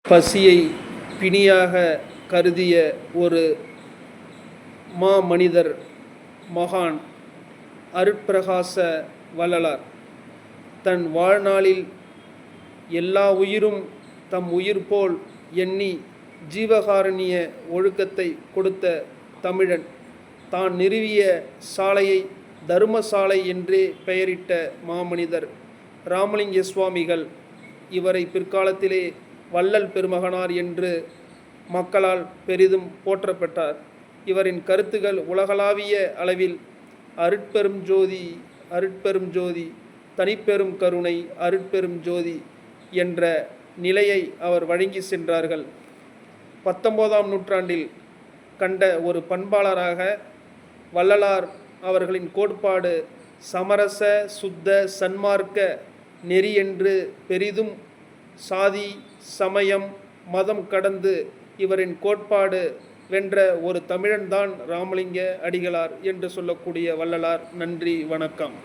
பசியை பிணியாக கருதிய ஒரு மாமனிதர், மகான் அருட்பிரகாச வள்ளலார். தன் வாழ்நாளில் எல்லா உயிரும் தம் உயிர் போல் எண்ணி ஜீவகாருண்ய ஒழுக்கத்தை கொடுத்த தமிழன். தான் நிறுவிய சாலையை தர்மசாலை என்றே பெயரிட்ட மாமனிதர் ராமலிங்க சுவாமிகள். இவரை பிற்காலத்திலே வள்ளல் பெருமகனார் என்று மக்களால் பெரிதும் போற்றப்பட்டார். இவரின் கருத்துகள் உலகளாவிய அளவில் அருட்பெரும் ஜோதி, அருட்பெரும் ஜோதி, தனிப்பெரும் கருணை, அருட்பெரும் ஜோதி என்ற நிலையை அவர் வழங்கி சென்றார்கள். 19ஆம் நூற்றாண்டில் கண்ட ஒரு பண்பாளராக வள்ளலார் அவர்களின் கோட்பாடு சமரச சுத்த சன்மார்க்க நெறி என்று பெரிதும் சாதி, சமயம், மதம் கடந்து இவரின் கோட்பாடு வென்ற ஒரு தமிழன்தான் ராமலிங்க அடிகளார் என்று சொல்லக்கூடிய வள்ளலார். நன்றி, வணக்கம்.